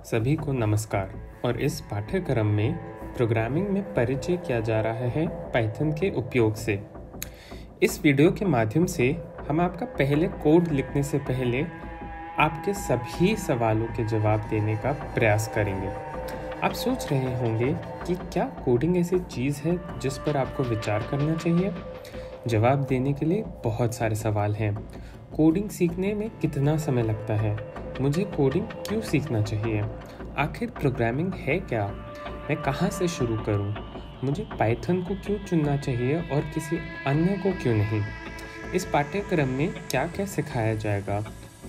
सभी को नमस्कार और इस पाठ्यक्रम में प्रोग्रामिंग में परिचय किया जा रहा है पाइथन के उपयोग से। इस वीडियो के माध्यम से हम आपका पहले कोड लिखने से पहले आपके सभी सवालों के जवाब देने का प्रयास करेंगे। आप सोच रहे होंगे कि क्या कोडिंग ऐसी चीज़ है जिस पर आपको विचार करना चाहिए? जवाब देने के लिए बहुत सारे सवाल हैं। कोडिंग सीखने में कितना समय लगता है? मुझे कोडिंग क्यों सीखना चाहिए? आखिर प्रोग्रामिंग है क्या? मैं कहाँ से शुरू करूँ? मुझे पाइथन को क्यों चुनना चाहिए और किसी अन्य को क्यों नहीं? इस पाठ्यक्रम में क्या क्या सिखाया जाएगा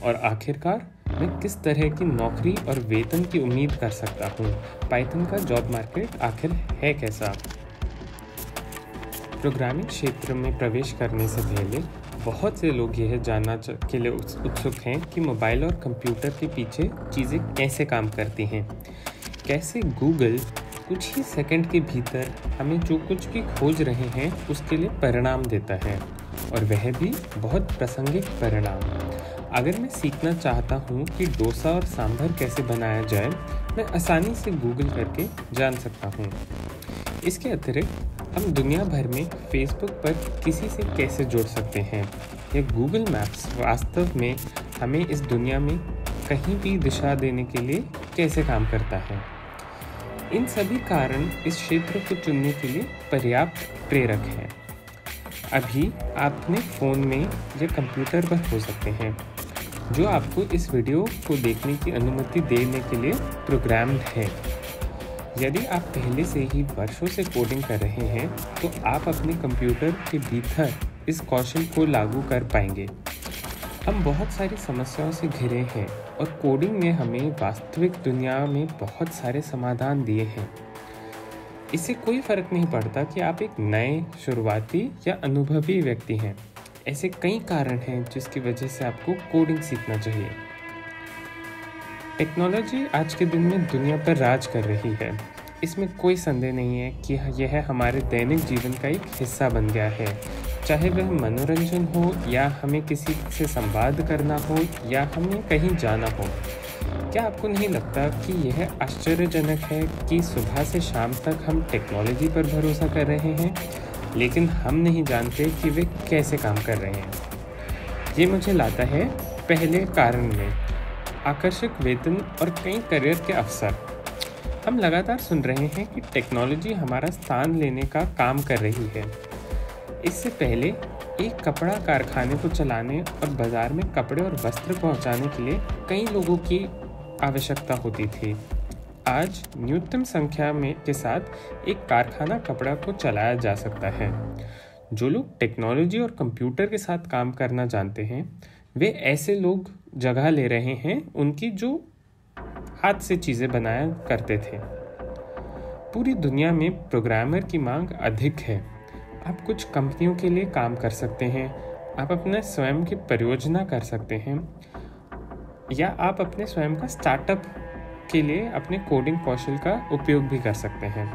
और आखिरकार मैं किस तरह की नौकरी और वेतन की उम्मीद कर सकता हूँ? पाइथन का जॉब मार्केट आखिर है कैसा? प्रोग्रामिंग क्षेत्र में प्रवेश करने से पहले बहुत से लोग यह जानना के लिए उत्सुक हैं कि मोबाइल और कंप्यूटर के पीछे चीज़ें कैसे काम करती हैं। कैसे गूगल कुछ ही सेकंड के भीतर हमें जो कुछ भी खोज रहे हैं उसके लिए परिणाम देता है, और वह भी बहुत प्रासंगिक परिणाम। अगर मैं सीखना चाहता हूँ कि डोसा और सांभर कैसे बनाया जाए, मैं आसानी से गूगल करके जान सकता हूँ। इसके अतिरिक्त हम दुनिया भर में फेसबुक पर किसी से कैसे जुड़ सकते हैं, या गूगल मैप्स वास्तव में हमें इस दुनिया में कहीं भी दिशा देने के लिए कैसे काम करता है। इन सभी कारण इस क्षेत्र को चुनने के लिए पर्याप्त प्रेरक हैं। अभी आप अपने फ़ोन में या कंप्यूटर पर हो सकते हैं, जो आपको इस वीडियो को देखने की अनुमति देने के लिए प्रोग्राम्ड है। यदि आप पहले से ही वर्षों से कोडिंग कर रहे हैं तो आप अपने कंप्यूटर के भीतर इस कौशल को लागू कर पाएंगे। हम बहुत सारी समस्याओं से घिरे हैं और कोडिंग ने हमें वास्तविक दुनिया में बहुत सारे समाधान दिए हैं। इससे कोई फ़र्क नहीं पड़ता कि आप एक नए, शुरुआती या अनुभवी व्यक्ति हैं। ऐसे कई कारण हैं जिसकी वजह से आपको कोडिंग सीखना चाहिए। टेक्नोलॉजी आज के दिन में दुनिया पर राज कर रही है। इसमें कोई संदेह नहीं है कि यह हमारे दैनिक जीवन का एक हिस्सा बन गया है, चाहे वह मनोरंजन हो या हमें किसी से संवाद करना हो या हमें कहीं जाना हो। क्या आपको नहीं लगता कि यह आश्चर्यजनक है कि सुबह से शाम तक हम टेक्नोलॉजी पर भरोसा कर रहे हैं, लेकिन हम नहीं जानते कि वे कैसे काम कर रहे हैं? ये मुझे लाता है पहले कारण में, आकर्षक वेतन और कई करियर के अवसर। हम लगातार सुन रहे हैं कि टेक्नोलॉजी हमारा स्थान लेने का काम कर रही है। इससे पहले एक कपड़ा कारखाने को चलाने और बाजार में कपड़े और वस्त्र पहुंचाने के लिए कई लोगों की आवश्यकता होती थी। आज न्यूनतम संख्या में के साथ एक कारखाना कपड़ा को चलाया जा सकता है। जो लोग टेक्नोलॉजी और कंप्यूटर के साथ काम करना जानते हैं, वे ऐसे लोग जगह ले रहे हैं उनकी जो हाथ से चीज़ें बनाया करते थे। पूरी दुनिया में प्रोग्रामर की मांग अधिक है। आप कुछ कंपनियों के लिए काम कर सकते हैं, आप अपने स्वयं की परियोजना कर सकते हैं, या आप अपने स्वयं का स्टार्टअप के लिए अपने कोडिंग कौशल का उपयोग भी कर सकते हैं।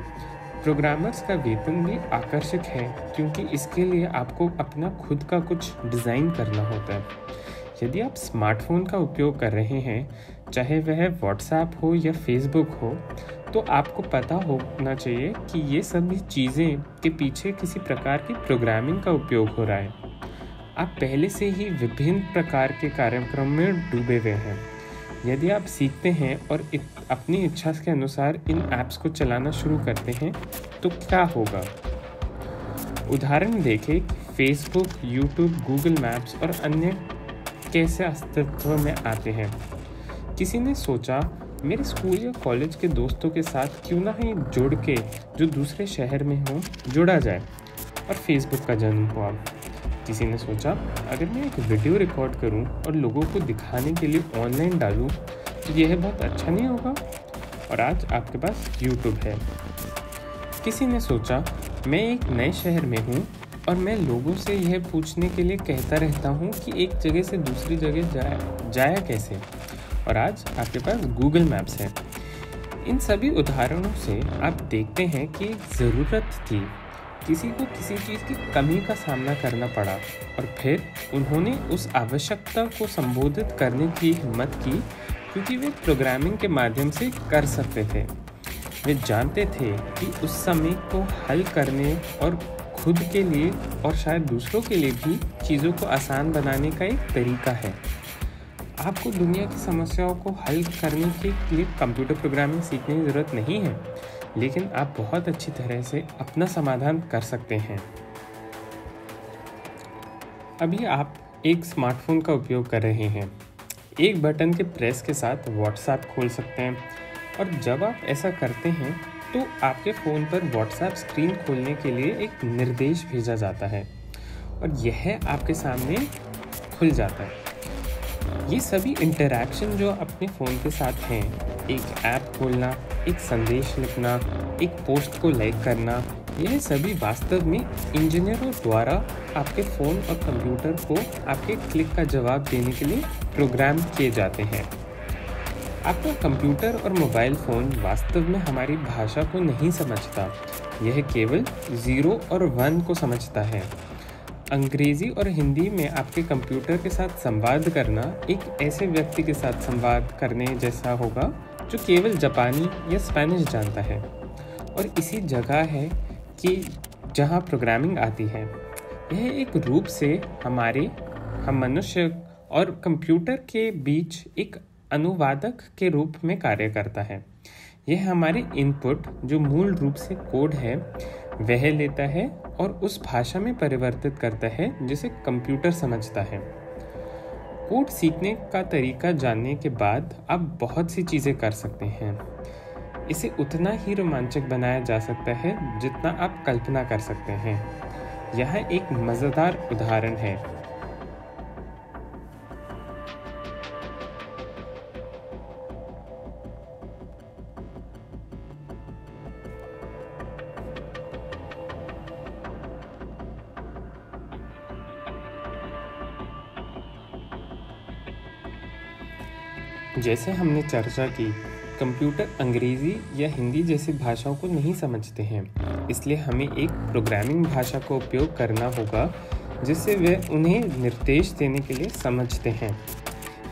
प्रोग्रामर्स का वेतन भी आकर्षक है क्योंकि इसके लिए आपको अपना खुद का कुछ डिज़ाइन करना होता है। यदि आप स्मार्टफोन का उपयोग कर रहे हैं, चाहे वह व्हाट्सएप हो या फेसबुक हो, तो आपको पता होना चाहिए कि ये सभी चीज़ें के पीछे किसी प्रकार की प्रोग्रामिंग का उपयोग हो रहा है। आप पहले से ही विभिन्न प्रकार के कार्यक्रम में डूबे हुए हैं। यदि आप सीखते हैं और अपनी इच्छा के अनुसार इन ऐप्स को चलाना शुरू करते हैं तो क्या होगा? उदाहरण देखें कि फेसबुक, यूट्यूब, गूगल मैप्स और अन्य कैसे अस्तित्व में आते हैं। किसी ने सोचा मेरे स्कूल या कॉलेज के दोस्तों के साथ क्यों ना ही जुड़ के जो दूसरे शहर में हो जुड़ा जाए, और फेसबुक का जन्म हुआ। किसी ने सोचा अगर मैं एक वीडियो रिकॉर्ड करूं और लोगों को दिखाने के लिए ऑनलाइन डालूं तो यह बहुत अच्छा नहीं होगा, और आज आपके पास यूट्यूब है। किसी ने सोचा मैं एक नए शहर में हूं और मैं लोगों से यह पूछने के लिए कहता रहता हूँ कि एक जगह से दूसरी जगह जाया कैसे, और आज आपके पास गूगल मैप्स है। इन सभी उदाहरणों से आप देखते हैं कि एक ज़रूरत थी, किसी को किसी चीज़ की कमी का सामना करना पड़ा, और फिर उन्होंने उस आवश्यकता को संबोधित करने की हिम्मत की क्योंकि वे प्रोग्रामिंग के माध्यम से कर सकते थे। वे जानते थे कि उस समय को हल करने और खुद के लिए और शायद दूसरों के लिए भी चीज़ों को आसान बनाने का एक तरीका है। आपको दुनिया की समस्याओं को हल करने के लिए कंप्यूटर प्रोग्रामिंग सीखने की ज़रूरत नहीं है, लेकिन आप बहुत अच्छी तरह से अपना समाधान कर सकते हैं। अभी आप एक स्मार्टफोन का उपयोग कर रहे हैं। एक बटन के प्रेस के साथ व्हाट्सएप खोल सकते हैं, और जब आप ऐसा करते हैं तो आपके फ़ोन पर व्हाट्सएप स्क्रीन खोलने के लिए एक निर्देश भेजा जाता है और यह आपके सामने खुल जाता है। ये सभी इंटरैक्शन जो अपने फ़ोन के साथ हैं, एक ऐप खोलना, एक संदेश लिखना, एक पोस्ट को लाइक करना, यह सभी वास्तव में इंजीनियरों द्वारा आपके फ़ोन और कंप्यूटर को आपके क्लिक का जवाब देने के लिए प्रोग्राम किए जाते हैं। आपका कंप्यूटर और मोबाइल फ़ोन वास्तव में हमारी भाषा को नहीं समझता, यह केवल 0 और 1 को समझता है। अंग्रेज़ी और हिंदी में आपके कंप्यूटर के साथ संवाद करना एक ऐसे व्यक्ति के साथ संवाद करने जैसा होगा जो केवल जापानी या स्पेनिश जानता है, और इसी जगह है कि जहाँ प्रोग्रामिंग आती है। यह एक रूप से हम मनुष्य और कंप्यूटर के बीच एक अनुवादक के रूप में कार्य करता है। यह हमारे इनपुट जो मूल रूप से कोड है वह लेता है और उस भाषा में परिवर्तित करता है जिसे कंप्यूटर समझता है। कोड सीखने का तरीका जानने के बाद आप बहुत सी चीज़ें कर सकते हैं। इसे उतना ही रोमांचक बनाया जा सकता है जितना आप कल्पना कर सकते हैं। यहाँ एक मज़ेदार उदाहरण है। जैसे हमने चर्चा की, कंप्यूटर अंग्रेज़ी या हिंदी जैसी भाषाओं को नहीं समझते हैं, इसलिए हमें एक प्रोग्रामिंग भाषा का उपयोग करना होगा जिससे वे उन्हें निर्देश देने के लिए समझते हैं।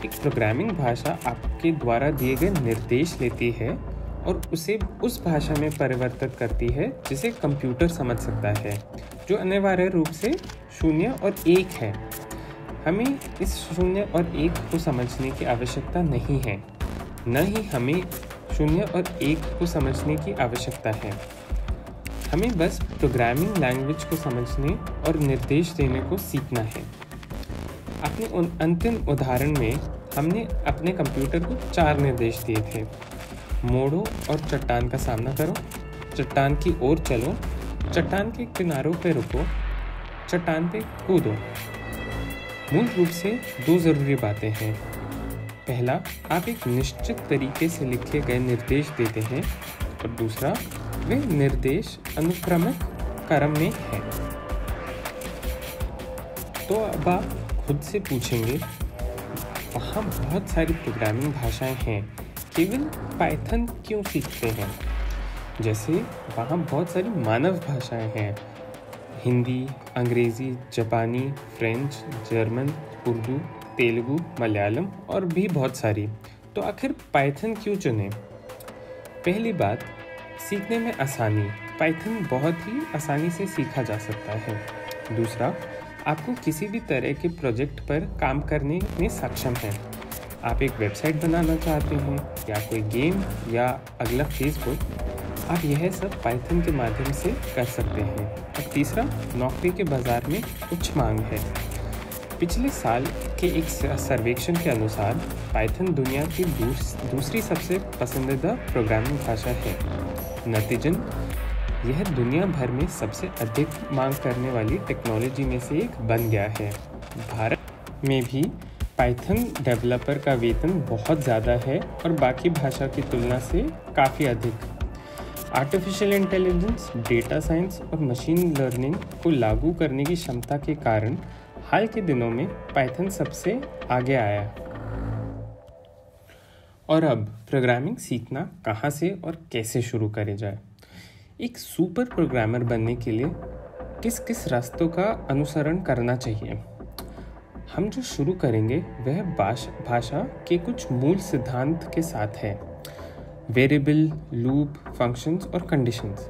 एक प्रोग्रामिंग भाषा आपके द्वारा दिए गए निर्देश लेती है और उसे उस भाषा में परिवर्तित करती है जिसे कंप्यूटर समझ सकता है, जो अनिवार्य रूप से 0 और 1 है। हमें इस 0 और 1 को समझने की आवश्यकता नहीं है, न ही हमें 0 और 1 को समझने की आवश्यकता है। हमें बस प्रोग्रामिंग लैंग्वेज को समझने और निर्देश देने को सीखना है। अपने अंतिम उदाहरण में हमने अपने कंप्यूटर को 4 निर्देश दिए थे। मोड़ो और चट्टान का सामना करो, चट्टान की ओर चलो, चट्टान के किनारों पर रुको, चट्टान पे कूदो। मूल रूप से 2 ज़रूरी बातें हैं। पहला, आप एक निश्चित तरीके से लिखे गए निर्देश देते हैं, और दूसरा, वे निर्देश अनुक्रमिक क्रम में हैं। तो अब आप खुद से पूछेंगे, वहाँ बहुत सारी प्रोग्रामिंग भाषाएं हैं, केवल पाइथन क्यों सीखते हैं? जैसे वहाँ बहुत सारी मानव भाषाएं हैं, हिंदी, अंग्रेज़ी, जापानी, फ्रेंच, जर्मन, उर्दू, तेलुगु, मलयालम और भी बहुत सारी। तो आखिर पाइथन क्यों चुनें? पहली बात, सीखने में आसानी। पाइथन बहुत ही आसानी से सीखा जा सकता है। दूसरा, आपको किसी भी तरह के प्रोजेक्ट पर काम करने में सक्षम है। आप एक वेबसाइट बनाना चाहते हैं या कोई गेम या अगला फेसबुक, आप यह सब पाइथन के माध्यम से कर सकते हैं। और तीसरा, नौकरी के बाज़ार में उच्च मांग है। पिछले साल के एक सर्वेक्षण के अनुसार पाइथन दुनिया की दूसरी सबसे पसंदीदा प्रोग्रामिंग भाषा है। नतीजन, यह दुनिया भर में सबसे अधिक मांग करने वाली टेक्नोलॉजी में से एक बन गया है। भारत में भी पाइथन डेवलपर का वेतन बहुत ज़्यादा है और बाकी भाषा की तुलना से काफ़ी अधिक। आर्टिफिशियल इंटेलिजेंस, डेटा साइंस और मशीन लर्निंग को लागू करने की क्षमता के कारण हाल के दिनों में पाइथन सबसे आगे आया। और अब प्रोग्रामिंग सीखना कहाँ से और कैसे शुरू करे जाए? एक सुपर प्रोग्रामर बनने के लिए किस किस रास्तों का अनुसरण करना चाहिए? हम जो शुरू करेंगे वह भाषा के कुछ मूल सिद्धांत के साथ है। वेरिएबल, लूप, फंक्शंस और कंडीशंस।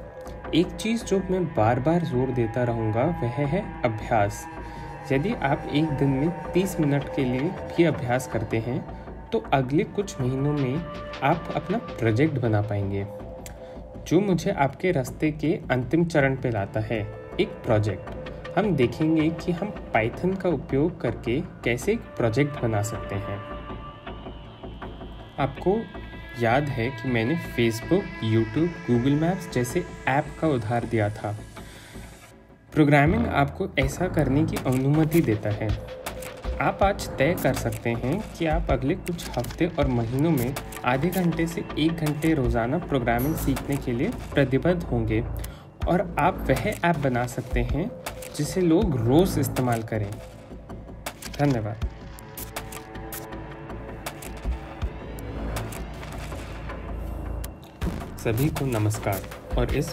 एक चीज़ जो मैं बार बार जोर देता रहूँगा वह है अभ्यास। यदि आप एक दिन में 30 मिनट के लिए भी अभ्यास करते हैं तो अगले कुछ महीनों में आप अपना प्रोजेक्ट बना पाएंगे, जो मुझे आपके रास्ते के अंतिम चरण पे लाता है, एक प्रोजेक्ट। हम देखेंगे कि हम पाइथन का उपयोग करके कैसे एक प्रोजेक्ट बना सकते हैं। आपको याद है कि मैंने फेसबुक, यूट्यूब, गूगल मैप्स जैसे ऐप का उदाहरण दिया था। प्रोग्रामिंग आपको ऐसा करने की अनुमति देता है। आप आज तय कर सकते हैं कि आप अगले कुछ हफ्ते और महीनों में आधे घंटे से 1 घंटे रोज़ाना प्रोग्रामिंग सीखने के लिए प्रतिबद्ध होंगे, और आप वह ऐप बना सकते हैं जिसे लोग रोज़ इस्तेमाल करें। धन्यवाद। सभी को नमस्कार और इस